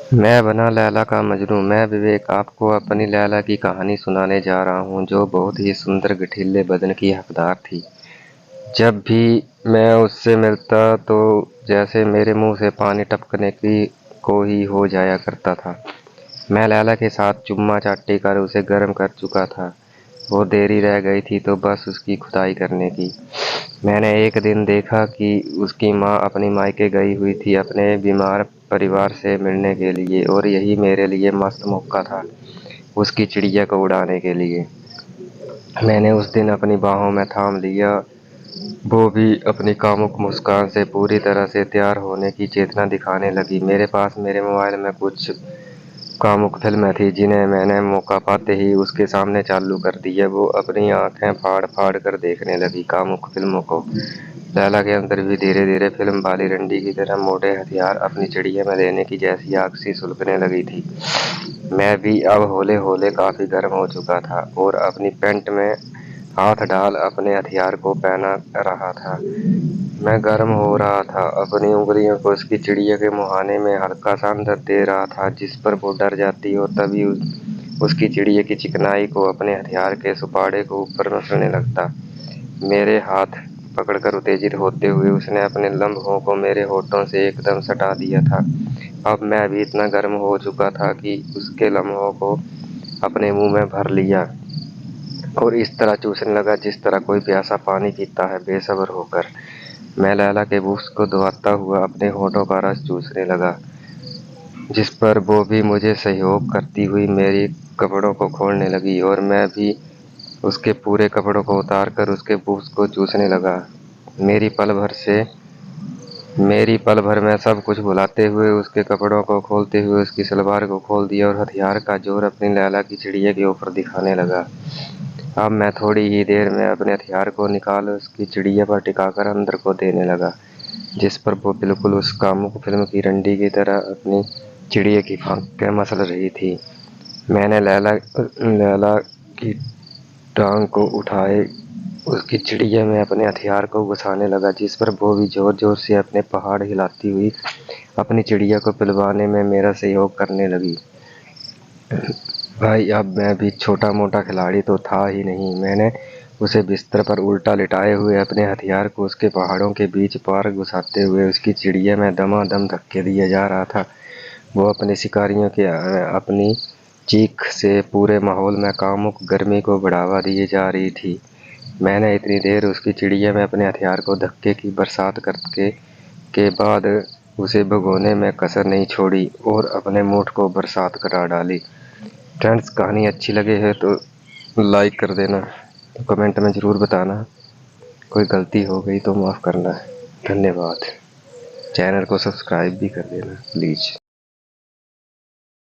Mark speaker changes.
Speaker 1: मैं बना लैला का मजनू। मैं विवेक आपको अपनी लैला की कहानी सुनाने जा रहा हूँ, जो बहुत ही सुंदर गठीले बदन की हकदार थी। जब भी मैं उससे मिलता तो जैसे मेरे मुंह से पानी टपकने की को ही हो जाया करता था। मैं लैला के साथ चुम्मा चाटी कर उसे गर्म कर चुका था। वो देरी रह गई थी तो बस उसकी खुदाई करने की। मैंने एक दिन देखा कि उसकी माँ अपनी मायके गई हुई थी अपने बीमार परिवार से मिलने के लिए, और यही मेरे लिए मस्त मौका था उसकी चिड़िया को उड़ाने के लिए। मैंने उस दिन अपनी बाहों में थाम लिया। वो भी अपनी कामुक मुस्कान से पूरी तरह से तैयार होने की चेतना दिखाने लगी। मेरे पास मेरे मोबाइल में कुछ कामुक फिल्में थी जिन्हें मैंने मौका पाते ही उसके सामने चालू कर दी है। वो अपनी आंखें फाड़ फाड़ कर देखने लगी कामुक फिल्मों को। लैला के अंदर भी धीरे धीरे फिल्म वाली रंडी की तरह मोटे हथियार अपनी चिड़िया में लेने की जैसी आग सी सुलगने लगी थी। मैं भी अब होले होले काफी गर्म हो चुका था और अपनी पैंट में हाथ डाल अपने हथियार को पहना रहा था। मैं गर्म हो रहा था, अपनी उंगलियों को उसकी चिड़िया के मुहाने में हल्का सा अंदर दे रहा था जिस पर वो डर जाती, और तभी उसकी चिड़िया की चिकनाई को अपने हथियार के सुपाड़े को ऊपर मसलने लगता। मेरे हाथ पकड़कर उत्तेजित होते हुए उसने अपने लम्हों को मेरे होठों से एकदम सटा दिया था। अब मैं भी इतना गर्म हो चुका था कि उसके लम्हों को अपने मुंह में भर लिया और इस तरह चूसने लगा जिस तरह कोई प्यासा पानी पीता है बेसब्र होकर। मैं लैला के बूस को दबाता हुआ अपने होठों का रस चूसने लगा, जिस पर वो भी मुझे सहयोग करती हुई मेरी कपड़ों को खोलने लगी, और मैं भी उसके पूरे कपड़ों को उतार कर उसके बूस को चूसने लगा। मेरी पल भर से मेरी पल भर में सब कुछ भुलाते हुए उसके कपड़ों को खोलते हुए उसकी सलवार को खोल दिया और हथियार का जोर अपनी लैला की चिड़िया के ऊपर दिखाने लगा। अब मैं थोड़ी ही देर में अपने हथियार को निकाल उसकी चिड़िया पर टिकाकर अंदर को देने लगा, जिस पर वो बिल्कुल उस कामुक फिल्म की रंडी की तरह अपनी चिड़िया की फांकें मसल रही थी। मैंने लैला लैला की टांग को उठाए उसकी चिड़िया में अपने हथियार को घुसाने लगा, जिस पर वो भी जोर जोर से अपने पहाड़ हिलाती हुई अपनी चिड़िया को पिलवाने में मेरा सहयोग करने लगी। भाई अब मैं भी छोटा मोटा खिलाड़ी तो था ही नहीं। मैंने उसे बिस्तर पर उल्टा लिटाए हुए अपने हथियार को उसके पहाड़ों के बीच पार घुसाते हुए उसकी चिड़िया में दमादम धक्के दिए जा रहा था। वो अपने शिकारियों के अपनी चीख से पूरे माहौल में कामुक गर्मी को बढ़ावा दिए जा रही थी। मैंने इतनी देर उसकी चिड़िया में अपने हथियार को धक्के की बरसात करके के बाद उसे भगोने में कसर नहीं छोड़ी और अपने मूड को बरसात करा डाली। फ्रेंड्स, कहानी अच्छी लगे है तो लाइक कर देना, तो कमेंट में ज़रूर बताना। कोई गलती हो गई तो माफ़ करना। धन्यवाद। चैनल को सब्सक्राइब भी कर देना प्लीज़।